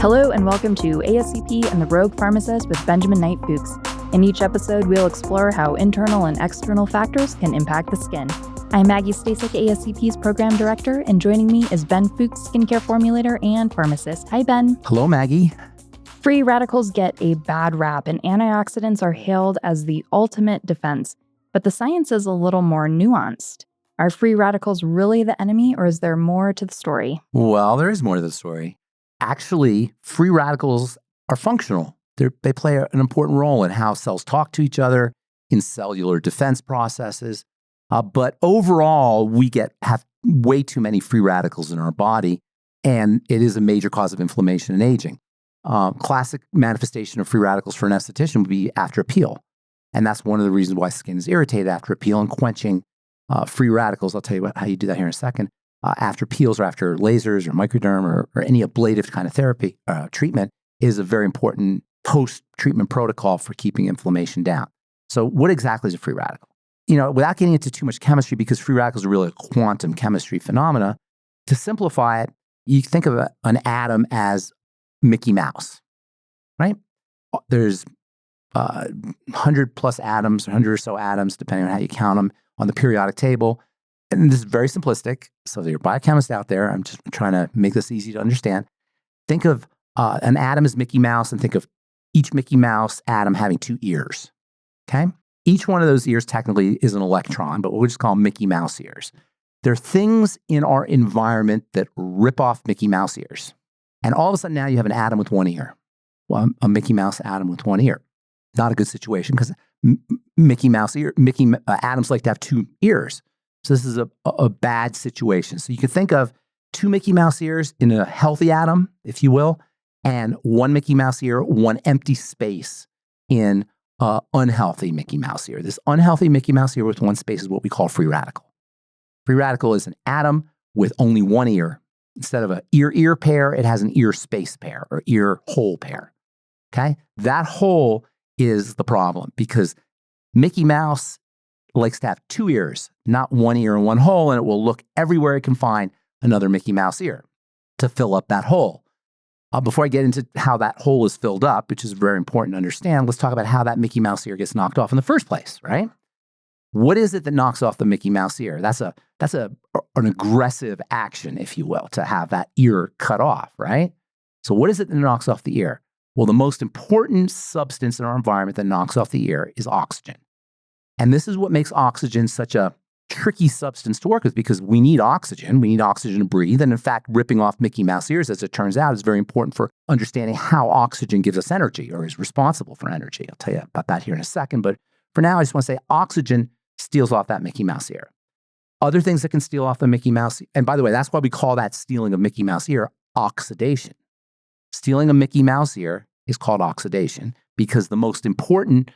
Hello and welcome to ASCP and the Rogue Pharmacist with Benjamin Knight Fuchs. In each episode, we'll explore how internal and external factors can impact the skin. I'm Maggie Stasek, ASCP's Program Director, and joining me is Ben Fuchs, Skincare Formulator and Pharmacist. Hi, Ben. Hello, Maggie. Free radicals get a bad rap, and antioxidants are hailed as the ultimate defense. But the science is a little more nuanced. Are free radicals really the enemy, or is there more to the story? Well, there is more to the story. Actually, free radicals are functional. They play an important role in how cells talk to each other, in cellular defense processes. But overall, we have way too many free radicals in our body, and it is a major cause of inflammation and aging. Classic manifestation of free radicals for an esthetician would be after a peel. And that's one of the reasons why skin is irritated after a peel, and quenching free radicals. I'll tell you how you do that here in a second. After peels or after lasers or microderm or any ablative kind of therapy treatment is a very important post-treatment protocol for keeping inflammation down. So what exactly is a free radical? Without getting into too much chemistry, because free radicals are really a quantum chemistry phenomena, to simplify it, you think of an atom as Mickey Mouse, right? There's 100 plus atoms, 100 or so atoms, depending on how you count them, on the periodic table. And this is very simplistic. So you're a biochemist out there. I'm just trying to make this easy to understand. Think of an atom as Mickey Mouse, and think of each Mickey Mouse atom having two ears, okay? Each one of those ears technically is an electron, but we'll just call them Mickey Mouse ears. There are things in our environment that rip off Mickey Mouse ears. And all of a sudden now you have an atom with one ear. Well, a Mickey Mouse atom with one ear. Not a good situation, because atoms like to have two ears. So this is a bad situation. So you can think of two Mickey Mouse ears in a healthy atom, if you will, and one Mickey Mouse ear, one empty space in an unhealthy Mickey Mouse ear. This unhealthy Mickey Mouse ear with one space is what we call free radical. Free radical is an atom with only one ear. Instead of an ear-ear pair, it has an ear-space pair or ear-hole pair. Okay? That hole is the problem, because Mickey Mouse likes to have two ears, not one ear and one hole, and it will look everywhere it can find another Mickey Mouse ear to fill up that hole. Before I get into how that hole is filled up, which is very important to understand, let's talk about how that Mickey Mouse ear gets knocked off in the first place, right? What is it that knocks off the Mickey Mouse ear? That's an aggressive action, if you will, to have that ear cut off, right? So what is it that knocks off the ear? Well, the most important substance in our environment that knocks off the ear is oxygen. And this is what makes oxygen such a tricky substance to work with, because we need oxygen. We need oxygen to breathe. And in fact, ripping off Mickey Mouse ears, as it turns out, is very important for understanding how oxygen gives us energy, or is responsible for energy. I'll tell you about that here in a second. But for now, I just want to say oxygen steals off that Mickey Mouse ear. Other things that can steal off the Mickey Mouse, and by the way, that's why we call that stealing of Mickey Mouse ear oxidation. Stealing a Mickey Mouse ear is called oxidation, because the most important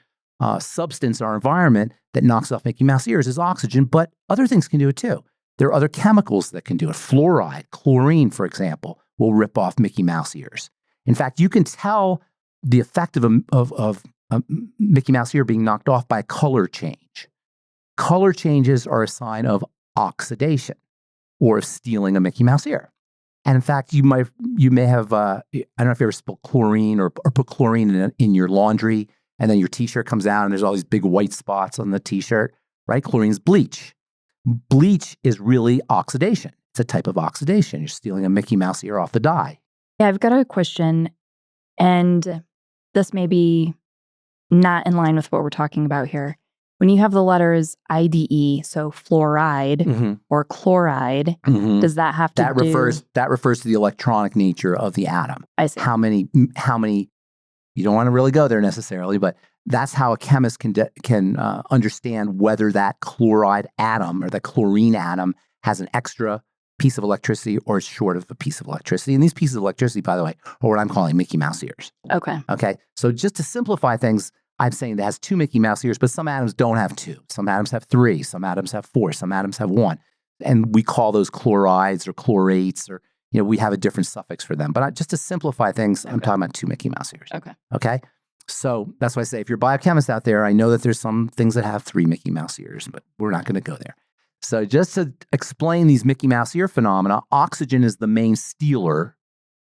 substance in our environment that knocks off Mickey Mouse ears is oxygen, but other things can do it too. There are other chemicals that can do it. Fluoride, chlorine, for example, will rip off Mickey Mouse ears. In fact, you can tell the effect of a Mickey Mouse ear being knocked off by a color change. Color changes are a sign of oxidation, or of stealing a Mickey Mouse ear. And in fact, you may have, I don't know if you ever spilled chlorine or put chlorine in your laundry, and then your t-shirt comes out and there's all these big white spots on the t-shirt, right? Chlorine is bleach. Bleach is really oxidation. It's a type of oxidation. You're stealing a Mickey Mouse ear off the dye. Yeah, I've got a question, and this may be not in line with what we're talking about here. When you have the letters IDE, so fluoride or chloride, does that have to That refers to the electronic nature of the atom. I see. How many, you don't want to really go there necessarily, but that's how a chemist can understand whether that chloride atom or the chlorine atom has an extra piece of electricity or is short of a piece of electricity. And these pieces of electricity, by the way, are what I'm calling Mickey Mouse ears. Okay. So just to simplify things, I'm saying that has two Mickey Mouse ears, but some atoms don't have two. Some atoms have three. Some atoms have four. Some atoms have one. And we call those chlorides or chlorates, or we have a different suffix for them. But just to simplify things, I'm talking about two Mickey Mouse ears. Okay. So that's why I say, if you're a biochemist out there, I know that there's some things that have three Mickey Mouse ears, but we're not going to go there. So just to explain these Mickey Mouse ear phenomena, oxygen is the main stealer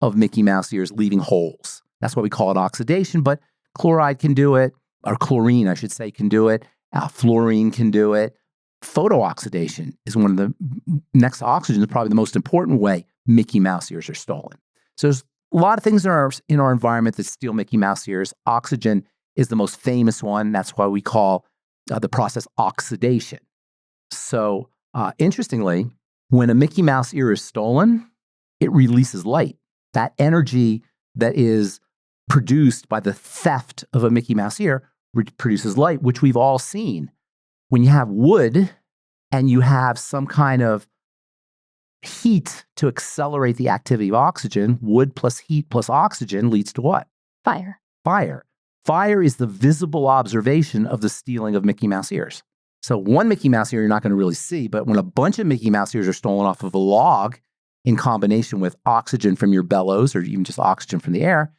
of Mickey Mouse ears leaving holes. That's why we call it oxidation, but chloride can do it, or chlorine, I should say, can do it. Fluorine can do it. Photooxidation is one of the, next to oxygen, is probably the most important way Mickey Mouse ears are stolen. So there's a lot of things in our environment that steal Mickey Mouse ears. Oxygen is the most famous one. That's why we call the process oxidation. So interestingly, when a Mickey Mouse ear is stolen, it releases light. That energy that is produced by the theft of a Mickey Mouse ear produces light, which we've all seen. When you have wood and you have some kind of heat to accelerate the activity of oxygen, wood plus heat plus oxygen leads to what? Fire. Fire. Fire is the visible observation of the stealing of Mickey Mouse ears. So one Mickey Mouse ear you're not going to really see, but when a bunch of Mickey Mouse ears are stolen off of a log in combination with oxygen from your bellows or even just oxygen from the air,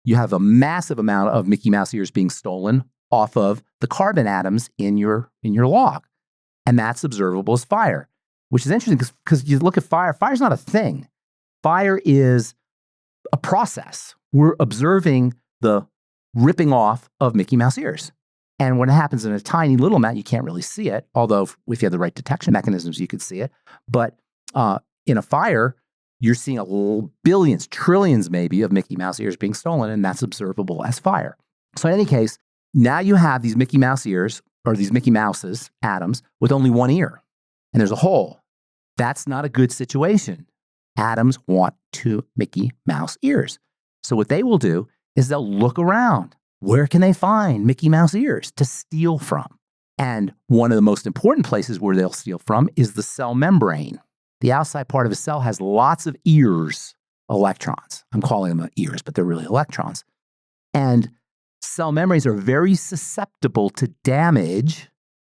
you have a massive amount of Mickey Mouse ears being stolen off of the carbon atoms in your log. And that's observable as fire, which is interesting because you look at fire, fire's not a thing. Fire is a process. We're observing the ripping off of Mickey Mouse ears. And when it happens in a tiny little amount, you can't really see it. Although if you have the right detection mechanisms, you could see it. But in a fire, you're seeing billions, trillions maybe of Mickey Mouse ears being stolen, and that's observable as fire. So in any case, now you have these Mickey Mouse ears, or these Mickey Mouses, atoms, with only one ear, and there's a hole. That's not a good situation. Atoms want two Mickey Mouse ears. So what they will do is they'll look around. Where can they find Mickey Mouse ears to steal from? And one of the most important places where they'll steal from is the cell membrane. The outside part of a cell has lots of ears, electrons. I'm calling them ears, but they're really electrons. And cell membranes are very susceptible to damage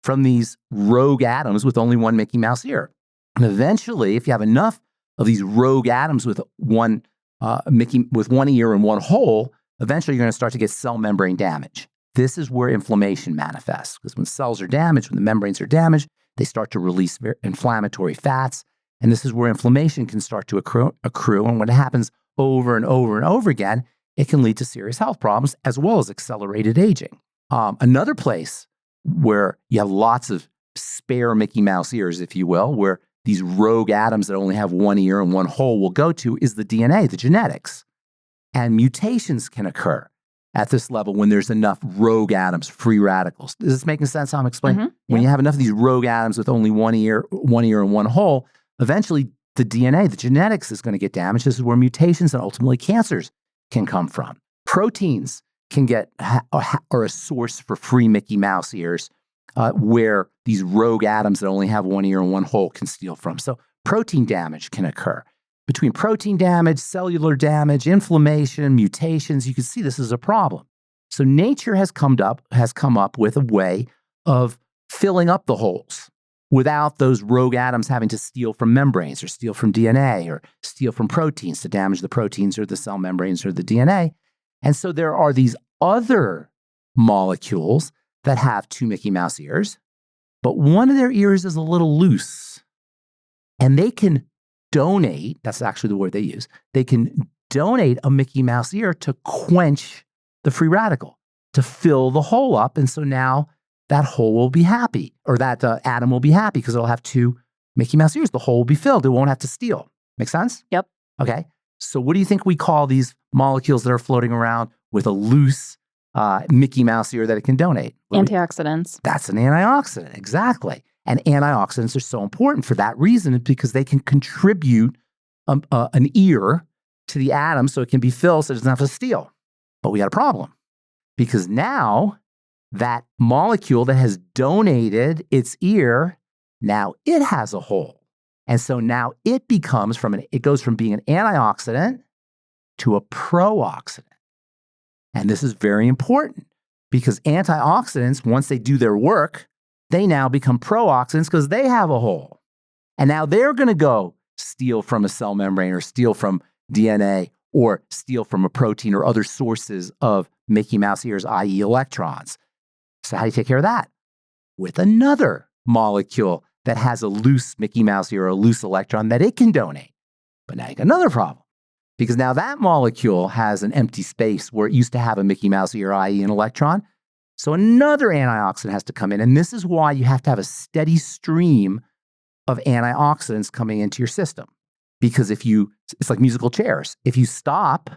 from these rogue atoms with only one Mickey Mouse ear. And eventually, if you have enough of these rogue atoms with one ear and one hole, eventually you're going to start to get cell membrane damage. This is where inflammation manifests, because when cells are damaged, when the membranes are damaged, they start to release inflammatory fats. And this is where inflammation can start to accrue. And when it happens over and over and over again, it can lead to serious health problems as well as accelerated aging. Another place where you have lots of spare Mickey Mouse ears, if you will, where these rogue atoms that only have one ear and one hole will go to is the DNA, the genetics. And mutations can occur at this level when there's enough rogue atoms, free radicals. Is this making sense how I'm explaining? Mm-hmm. When you have enough of these rogue atoms with only one ear and one hole, eventually the DNA, the genetics is going to get damaged. This is where mutations and ultimately cancers can come from. Proteins can are a source for free Mickey Mouse ears where these rogue atoms that only have one ear and one hole can steal from. So protein damage can occur. Between protein damage, cellular damage, inflammation, mutations, you can see this is a problem. So nature has come up with a way of filling up the holes without those rogue atoms having to steal from membranes or steal from DNA or steal from proteins to damage the proteins or the cell membranes or the DNA. And so there are these other molecules that have two Mickey Mouse ears, but one of their ears is a little loose. And they can donate, that's actually the word they use, they can donate a Mickey Mouse ear to quench the free radical, to fill the hole up. And so now that hole will be happy, or that atom will be happy because it'll have two Mickey Mouse ears. The hole will be filled. It won't have to steal. Make sense? Yep. Okay. So what do you think we call these molecules that are floating around with a loose Mickey Mouse ear that it can donate? Antioxidants. That's an antioxidant. Exactly. And antioxidants are so important for that reason, because they can contribute an ear to the atom so it can be filled so it doesn't have to steal. But we got a problem, because now that molecule that has donated its ear, now it has a hole. And so now it goes from being an antioxidant to a pro-oxidant. And this is very important, because antioxidants, once they do their work, they now become pro-oxidants because they have a hole. And now they're going to go steal from a cell membrane or steal from DNA or steal from a protein or other sources of Mickey Mouse ears, i.e. electrons. So how do you take care of that? With another molecule that has a loose Mickey Mouse ear or a loose electron that it can donate. But now you got another problem, because now that molecule has an empty space where it used to have a Mickey Mouse ear, i.e. an electron. So another antioxidant has to come in. And this is why you have to have a steady stream of antioxidants coming into your system. Because it's like musical chairs. If you stop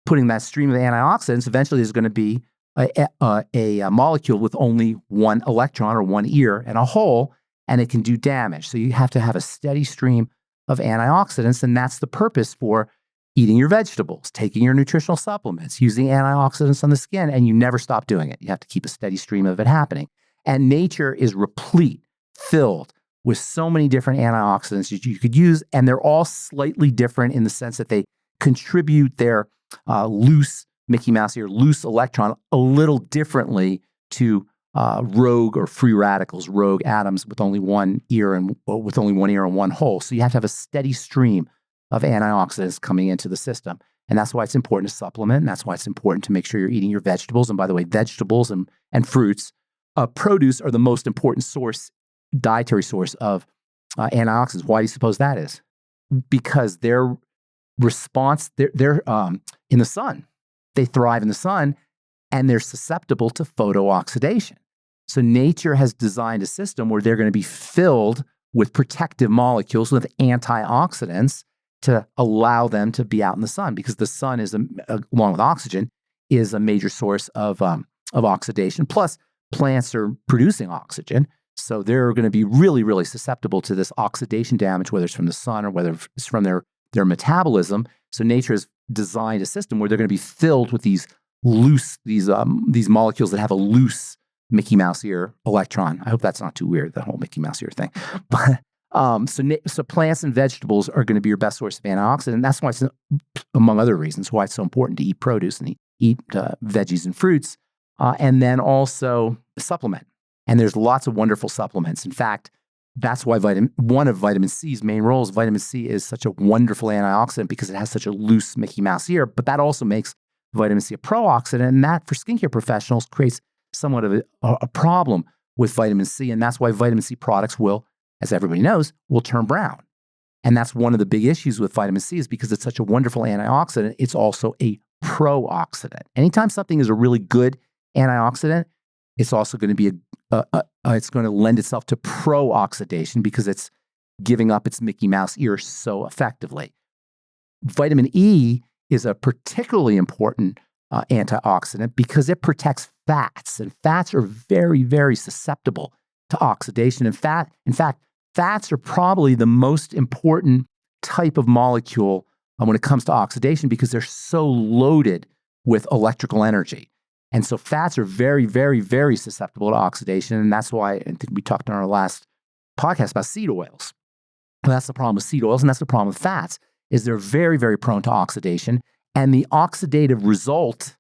putting that stream of antioxidants, eventually there's going to be a molecule with only one electron or one ear and a hole, and it can do damage. So you have to have a steady stream of antioxidants, and that's the purpose for eating your vegetables, taking your nutritional supplements, using antioxidants on the skin, and you never stop doing it. You have to keep a steady stream of it happening. And nature is replete, filled with so many different antioxidants that you could use, and they're all slightly different in the sense that they contribute their loose Mickey Mouse ear, loose electron a little differently to rogue or free radicals, rogue atoms with only one ear and one hole. So you have to have a steady stream of antioxidants coming into the system. And that's why it's important to supplement. And that's why it's important to make sure you're eating your vegetables. And by the way, vegetables and fruits, produce are the most important dietary source of antioxidants. Why do you suppose that is? Because their response, they're in the sun. They thrive in the sun, and they're susceptible to photooxidation. So nature has designed a system where they're going to be filled with protective molecules with antioxidants to allow them to be out in the sun, because the sun is, along with oxygen, is a major source of oxidation. Plus, plants are producing oxygen, so they're going to be really, really susceptible to this oxidation damage, whether it's from the sun or whether it's from their metabolism. So nature has designed a system where they're going to be filled with these molecules that have a loose Mickey Mouse ear electron. I hope that's not too weird, the whole Mickey Mouse ear thing. But so plants and vegetables are going to be your best source of antioxidant. And that's why it's, among other reasons, why it's so important to eat produce and eat veggies and fruits, and then also supplement. And there's lots of wonderful supplements. In fact, that's why one of vitamin C's main roles, vitamin C is such a wonderful antioxidant because it has such a loose Mickey Mouse ear, but that also makes vitamin C a pro-oxidant, and that for skincare professionals creates somewhat of a problem with vitamin C, and that's why vitamin C products will, as everybody knows, will turn brown. And that's one of the big issues with vitamin C is because it's such a wonderful antioxidant, it's also a pro-oxidant. Anytime something is a really good antioxidant, it's also going to be it's going to lend itself to pro-oxidation because it's giving up its Mickey Mouse ear so effectively. Vitamin E is a particularly important antioxidant because it protects fats, and fats are very, very susceptible to oxidation. In fact, fats are probably the most important type of molecule when it comes to oxidation because they're so loaded with electrical energy. And so fats are very, very, very susceptible to oxidation. And that's why I think we talked in our last podcast about seed oils. And that's the problem with seed oils, and that's the problem with fats, is they're very, very prone to oxidation. And the oxidative result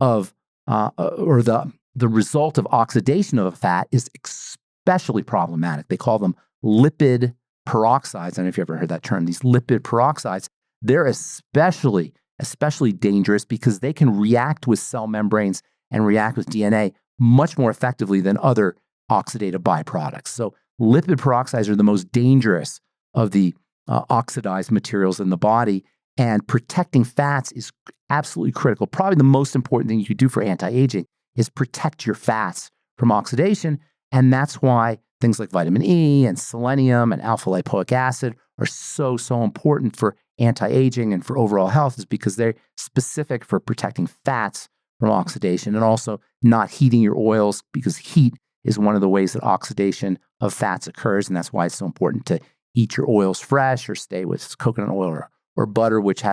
of, the result of oxidation of a fat is especially problematic. They call them lipid peroxides. I don't know if you ever heard that term. These lipid peroxides, they're especially dangerous because they can react with cell membranes and react with DNA much more effectively than other oxidative byproducts. So lipid peroxides are the most dangerous of the oxidized materials in the body, and protecting fats is absolutely critical. Probably the most important thing you could do for anti-aging is protect your fats from oxidation, and that's why things like vitamin E and selenium and alpha lipoic acid are so important for anti-aging and for overall health, is because they're specific for protecting fats from oxidation and also not heating your oils, because heat is one of the ways that oxidation of fats occurs. And that's why it's so important to eat your oils fresh or stay with coconut oil or butter, which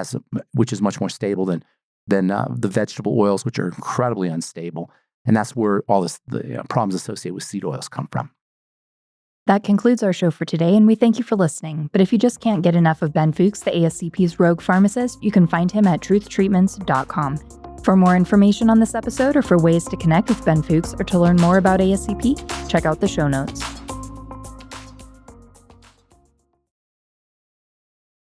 is much more stable than the vegetable oils, which are incredibly unstable. And that's where all the problems associated with seed oils come from. That concludes our show for today, and we thank you for listening. But if you just can't get enough of Ben Fuchs, the ASCP's Rogue Pharmacist, you can find him at truthtreatments.com. For more information on this episode or for ways to connect with Ben Fuchs or to learn more about ASCP, check out the show notes.